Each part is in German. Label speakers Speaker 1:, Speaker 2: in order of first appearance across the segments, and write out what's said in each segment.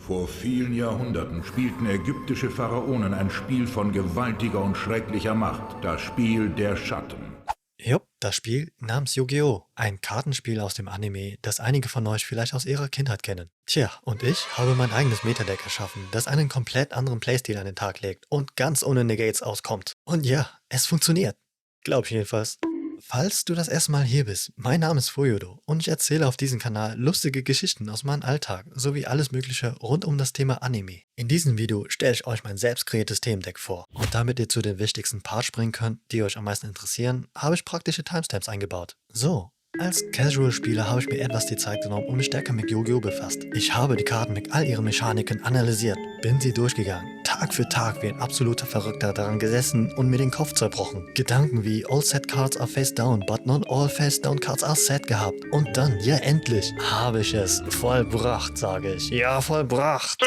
Speaker 1: Vor vielen Jahrhunderten spielten ägyptische Pharaonen ein Spiel von gewaltiger und schrecklicher Macht, das Spiel der Schatten.
Speaker 2: Jupp, das Spiel namens Yu-Gi-Oh! Ein Kartenspiel aus dem Anime, das einige von euch vielleicht aus ihrer Kindheit kennen. Tja, und ich habe mein eigenes Metadeck erschaffen, das einen komplett anderen Playstil an den Tag legt und ganz ohne Negates auskommt. Und ja, es funktioniert. Glaub ich jedenfalls. Falls du das erste Mal hier bist, mein Name ist Fuyodo und ich erzähle auf diesem Kanal lustige Geschichten aus meinem Alltag sowie alles Mögliche rund um das Thema Anime. In diesem Video stelle ich euch mein selbst kreiertes Themendeck vor. Und damit ihr zu den wichtigsten Parts springen könnt, die euch am meisten interessieren, habe ich praktische Timestamps eingebaut. So. Als Casual-Spieler habe ich mir etwas die Zeit genommen und mich stärker mit Yu-Gi-Oh! Befasst. Ich habe die Karten mit all ihren Mechaniken analysiert, bin sie durchgegangen, Tag für Tag wie ein absoluter Verrückter daran gesessen und mir den Kopf zerbrochen. Gedanken wie all set cards are face down, but not all face down cards are set gehabt. Und dann, ja endlich, habe ich es vollbracht, sage ich. Ja, vollbracht.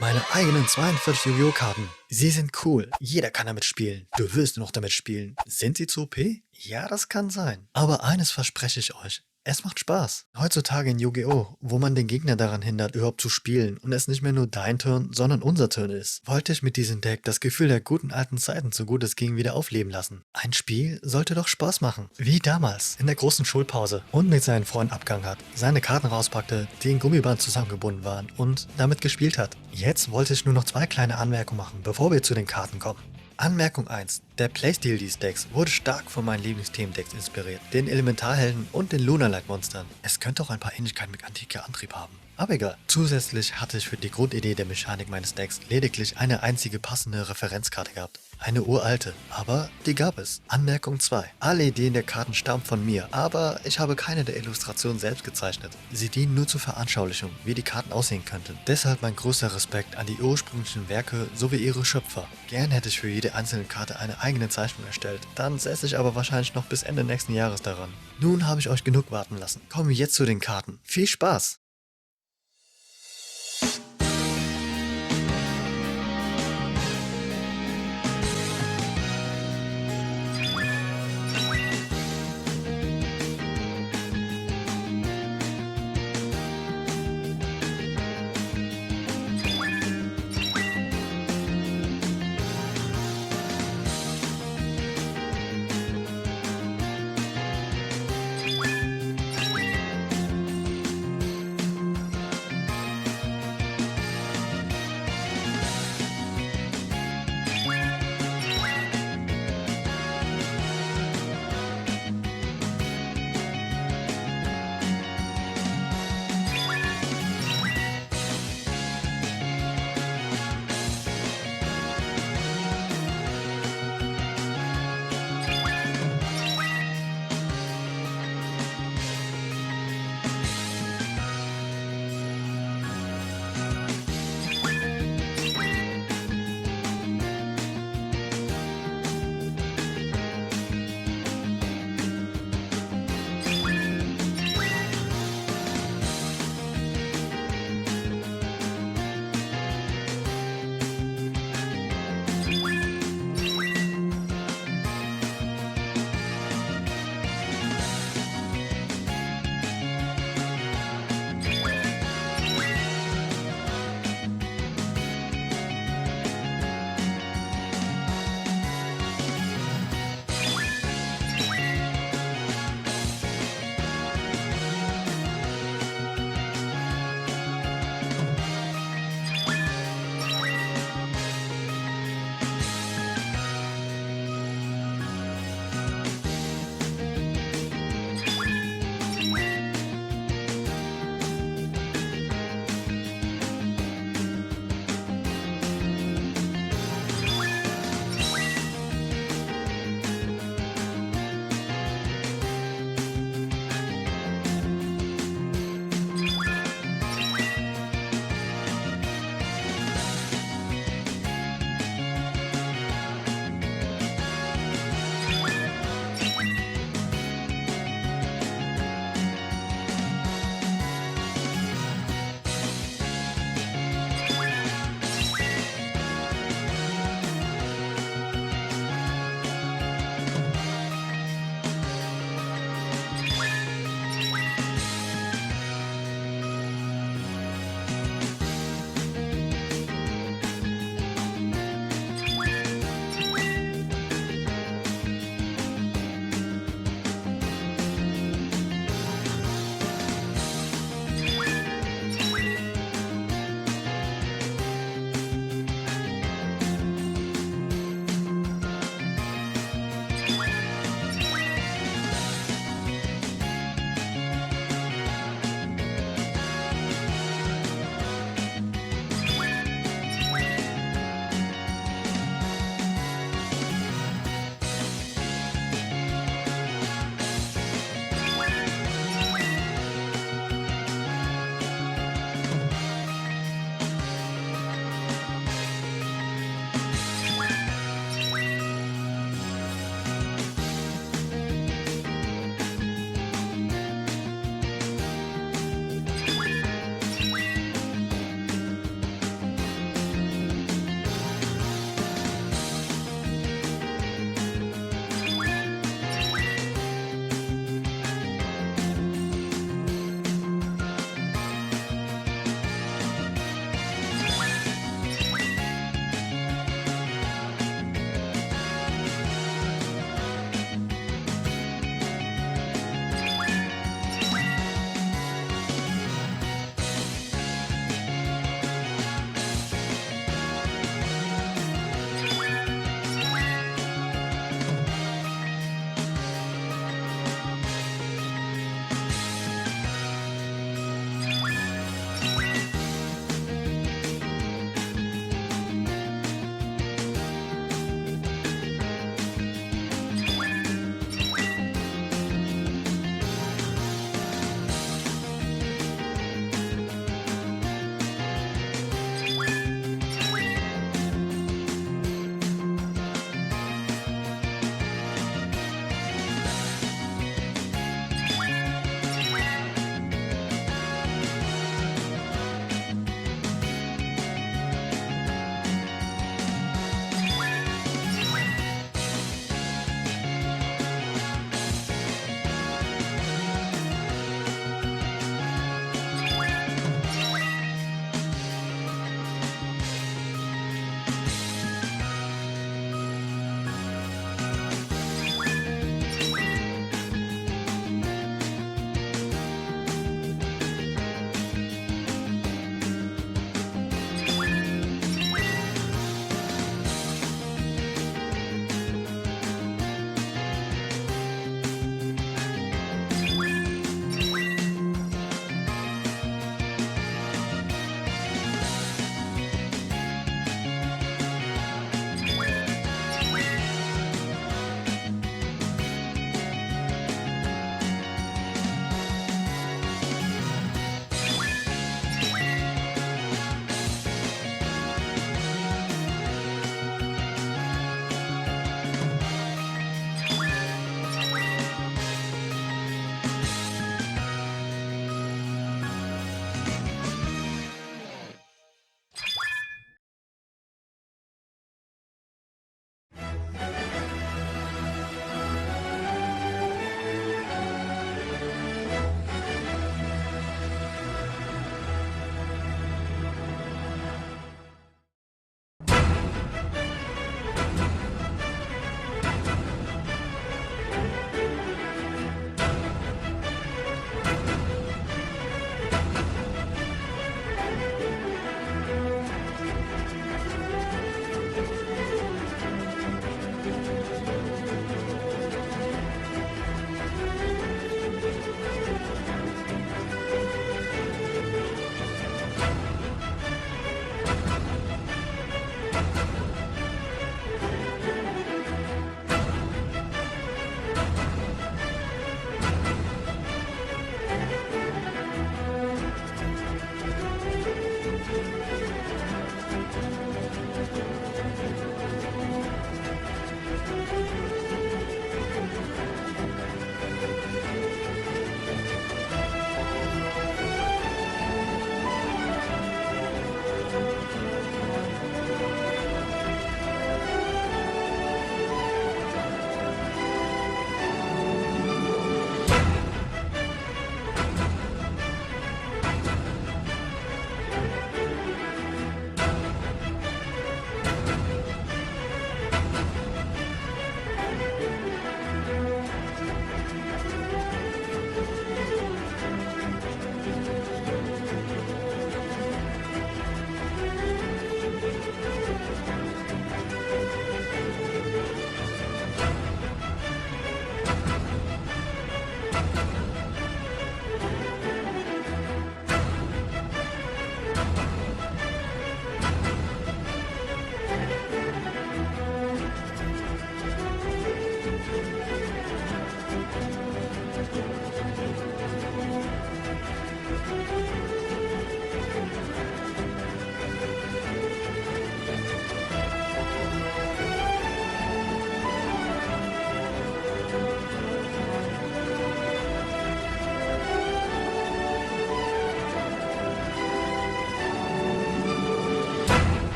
Speaker 2: Meine eigenen 42 Yu-Gi-Oh! Karten. Sie sind cool. Jeder kann damit spielen. Du wirst noch damit spielen. Sind sie zu OP? Ja, das kann sein. Aber eines verspreche ich euch. Es macht Spaß. Heutzutage in Yu-Gi-Oh!, wo man den Gegner daran hindert, überhaupt zu spielen und es nicht mehr nur dein Turn, sondern unser Turn ist, wollte ich mit diesem Deck das Gefühl der guten alten Zeiten, so gut es ging, wieder aufleben lassen. Ein Spiel sollte doch Spaß machen. Wie damals, in der großen Schulpause und mit seinen Freunden Abgang hat, seine Karten rauspackte, die in Gummiband zusammengebunden waren und damit gespielt hat. Jetzt wollte ich nur noch zwei kleine Anmerkungen machen, bevor wir zu den Karten kommen. Anmerkung 1. Der Playstil dieses Decks wurde stark von meinen Lieblingsthemendecks inspiriert, den Elementarhelden und den Lunalight-Monstern. Es könnte auch ein paar Ähnlichkeiten mit antiker Antrieb haben. Aber egal. Zusätzlich hatte ich für die Grundidee der Mechanik meines Decks lediglich eine einzige passende Referenzkarte gehabt. Eine uralte, aber die gab es. Anmerkung 2. Alle Ideen der Karten stammen von mir, aber ich habe keine der Illustrationen selbst gezeichnet. Sie dienen nur zur Veranschaulichung, wie die Karten aussehen könnten. Deshalb mein größter Respekt an die ursprünglichen Werke sowie ihre Schöpfer. Gern hätte ich für jede einzelne Karte eine eigene Zeichnung erstellt, dann säße ich aber wahrscheinlich noch bis Ende nächsten Jahres daran. Nun habe ich euch genug warten lassen. Kommen wir jetzt zu den Karten. Viel Spaß!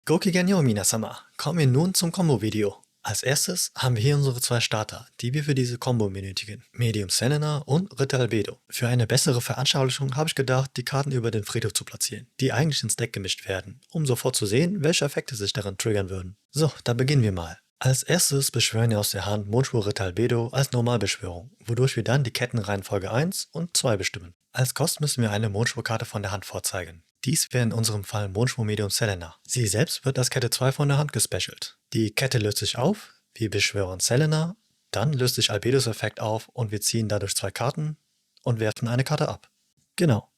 Speaker 2: Gokigen yo Minasama, kommen wir nun zum Combo-Video. Als erstes haben wir hier unsere zwei Starter, die wir für diese Combo benötigen. Medium Selena und Ritter Albedo. Für eine bessere Veranschaulichung habe ich gedacht, die Karten über den Friedhof zu platzieren, die eigentlich ins Deck gemischt werden, um sofort zu sehen, welche Effekte sich daran triggern würden. So, dann beginnen wir mal. Als erstes beschwören wir aus der Hand Mondschwur Ritter Albedo als Normalbeschwörung, wodurch wir dann die Kettenreihenfolge 1 und 2 bestimmen. Als Kost müssen wir eine Mondschwurkarte von der Hand vorzeigen. Dies wäre in unserem Fall Mondschwur Medium Selena. Sie selbst wird als Kette 2 von der Hand gespecialt. Die Kette löst sich auf, wir beschwören Selena, dann löst sich Albedos Effekt auf und wir ziehen dadurch 2 Karten und werfen eine Karte ab. Genau.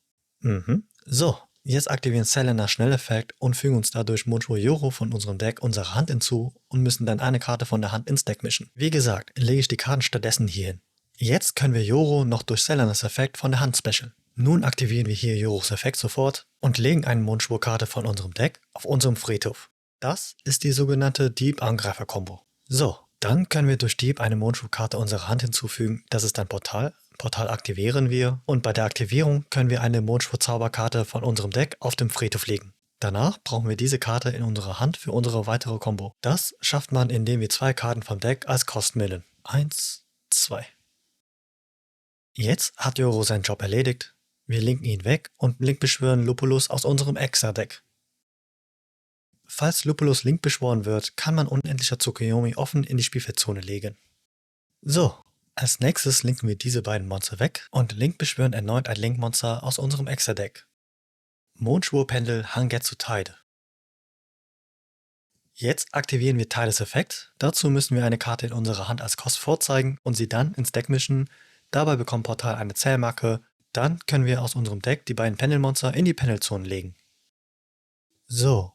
Speaker 2: So, jetzt aktivieren Selena Schnelleffekt und fügen uns dadurch Mondschwur Yoro von unserem Deck unserer Hand hinzu und müssen dann eine Karte von der Hand ins Deck mischen. Wie gesagt, lege ich die Karten stattdessen hier hin. Jetzt können wir Yoro noch durch Selenas Effekt von der Hand specialen. Nun aktivieren wir hier Yoros Effekt sofort und legen eine Mondschwurkarte von unserem Deck auf unserem Friedhof. Das ist die sogenannte Dieb-Angreifer-Kombo. So, dann können wir durch Dieb eine Mondschwurkarte unserer Hand hinzufügen, das ist ein Portal. Portal aktivieren wir und bei der Aktivierung können wir eine Mondschwur-Zauberkarte von unserem Deck auf dem Friedhof legen. Danach brauchen wir diese Karte in unserer Hand für unsere weitere Kombo. Das schafft man, indem wir 2 Karten vom Deck als Kost millen. 1, 2. Jetzt hat Yoro seinen Job erledigt. Wir linken ihn weg und Link-beschwören Lupulus aus unserem Extra-Deck. Falls Lupulus Link beschworen wird, kann man unendlicher Tsukuyomi offen in die Spielfeldzone legen. So, als nächstes linken wir diese beiden Monster weg und Link beschwören erneut ein Link-Monster aus unserem Extra-Deck. Mondschwurpendel Hangetsu Tide. Jetzt aktivieren wir Tides Effekt. Dazu müssen wir eine Karte in unserer Hand als Kost vorzeigen und sie dann ins Deck mischen. Dabei bekommt Portal eine Zählmarke. Dann können wir aus unserem Deck die beiden Pendelmonster in die Pendelzone legen. So,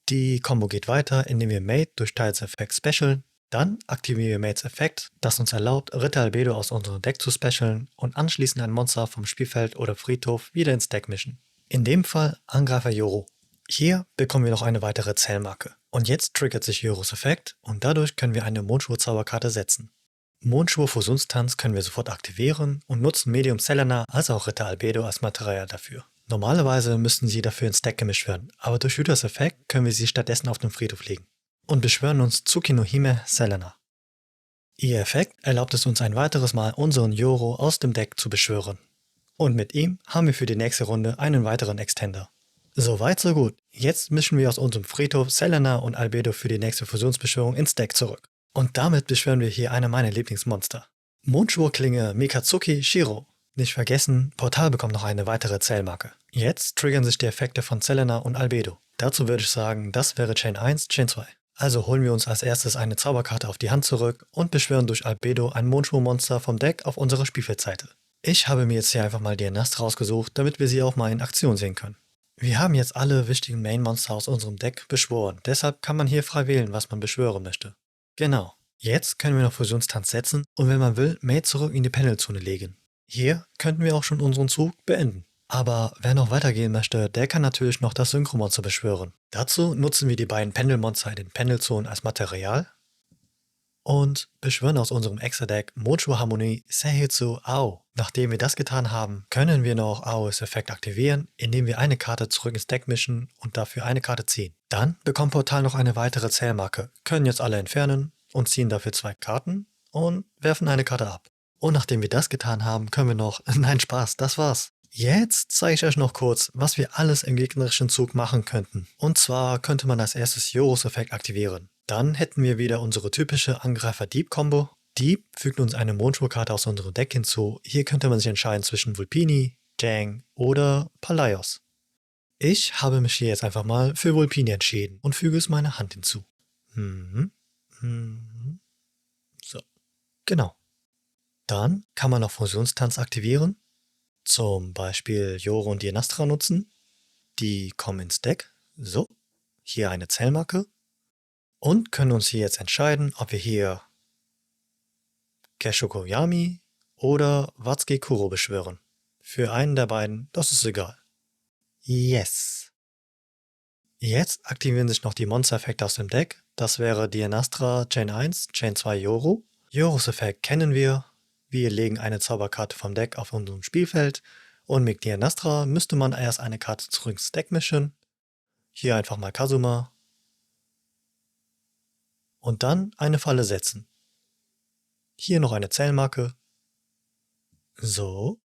Speaker 2: die Combo geht weiter, indem wir Mate durch Tides Effekt specialen. Dann aktivieren wir Mates Effekt, das uns erlaubt, Ritter Albedo aus unserem Deck zu specialen und anschließend ein Monster vom Spielfeld oder Friedhof wieder ins Deck mischen. In dem Fall Angreifer Yoro. Hier bekommen wir noch eine weitere Zählmarke. Und jetzt triggert sich Yoros Effekt und dadurch können wir eine Mondschwur-Zauberkarte setzen. Mondschwur-Fusionstanz können wir sofort aktivieren und nutzen Medium Selena als auch Ritter Albedo als Material dafür. Normalerweise müssten sie dafür ins Deck gemischt werden, aber durch Yutas Effekt können wir sie stattdessen auf den Friedhof legen. Und beschwören uns Tsuki no Hime Selena. Ihr Effekt erlaubt es uns ein weiteres Mal unseren Yoro aus dem Deck zu beschwören. Und mit ihm haben wir für die nächste Runde einen weiteren Extender. Soweit so gut. Jetzt mischen wir aus unserem Friedhof Selena und Albedo für die nächste Fusionsbeschwörung ins Deck zurück. Und damit beschwören wir hier eine meiner Lieblingsmonster. Mondschwurklinge Mikatsuki Shiro. Nicht vergessen, Portal bekommt noch eine weitere Zählmarke. Jetzt triggern sich die Effekte von Selena und Albedo. Dazu würde ich sagen, das wäre Chain 1, Chain 2. Also holen wir uns als erstes eine Zauberkarte auf die Hand zurück und beschwören durch Albedo ein Mondschwurmonster vom Deck auf unsere Spielfeldseite. Ich habe mir jetzt hier einfach mal die Nast rausgesucht, damit wir sie auch mal in Aktion sehen können. Wir haben jetzt alle wichtigen Main-Monster aus unserem Deck beschworen, deshalb kann man hier frei wählen, was man beschwören möchte. Genau. Jetzt können wir noch Fusionstanz setzen und wenn man will, Mate zurück in die Pendelzone legen. Hier könnten wir auch schon unseren Zug beenden. Aber wer noch weitergehen möchte, der kann natürlich noch das Synchromonster beschwören. Dazu nutzen wir die beiden Pendelmonster in den Pendelzonen als Material und beschwören aus unserem Extra-Deck Mondschwur Harmonie Seihitsu Ao. Nachdem wir das getan haben, können wir noch Aos Effekt aktivieren, indem wir eine Karte zurück ins Deck mischen und dafür eine Karte ziehen. Dann bekommt Portal noch eine weitere Zählmarke, können jetzt alle entfernen und ziehen dafür 2 Karten und werfen eine Karte ab. Und nachdem wir das getan haben, können wir noch... Nein, Spaß, das war's. Jetzt zeige ich euch noch kurz, was wir alles im gegnerischen Zug machen könnten. Und zwar könnte man als erstes Yoros Effekt aktivieren. Dann hätten wir wieder unsere typische Angreifer-Dieb-Kombo. Dieb fügt uns eine Mondschwurkarte aus unserem Deck hinzu. Hier könnte man sich entscheiden zwischen Vulpini, Jang oder Palaios. Ich habe mich hier jetzt einfach mal für Vulpini entschieden und füge es meiner Hand hinzu. So, genau. Dann kann man noch Fusionstanz aktivieren. Zum Beispiel Yoro und Dianastra nutzen. Die kommen ins Deck. So, hier eine Zählmarke. Und können uns hier jetzt entscheiden, ob wir hier Keshokoyami oder Watsuki Kuro beschwören. Für einen der beiden, das ist egal. Yes. Jetzt aktivieren sich noch die Monster-Effekte aus dem Deck. Das wäre Dianastra Chain 1, Chain 2 Yoro. Yoros Effekt kennen wir. Wir legen eine Zauberkarte vom Deck auf unserem Spielfeld und mit Dianastra müsste man erst eine Karte zurück ins Deck mischen. Hier einfach mal Kazuma. und dann eine Falle setzen. Hier noch eine Zählmarke. So.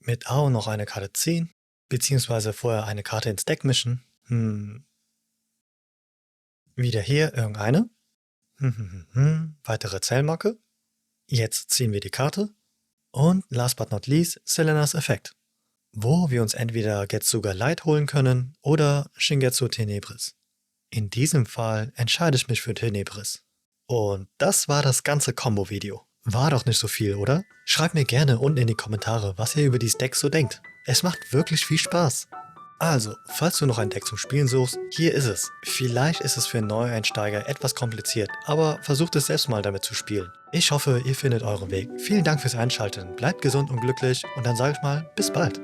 Speaker 2: Mit A noch eine Karte ziehen, beziehungsweise vorher eine Karte ins Deck mischen. Wieder hier irgendeine. Weitere Zählmarke. Jetzt ziehen wir die Karte. Und last but not least, Selena's Effekt, wo wir uns entweder Getsuga Light holen können oder Shingetsu Tenebris. In diesem Fall entscheide ich mich für Tenebris. Und das war das ganze Combo-Video. War doch nicht so viel, oder? Schreibt mir gerne unten in die Kommentare, was ihr über dieses Deck so denkt. Es macht wirklich viel Spaß. Also, falls du noch ein Deck zum Spielen suchst, hier ist es. Vielleicht ist es für Neueinsteiger etwas kompliziert, aber versucht es selbst mal damit zu spielen. Ich hoffe, ihr findet euren Weg. Vielen Dank fürs Einschalten, bleibt gesund und glücklich und dann sage ich mal, bis bald.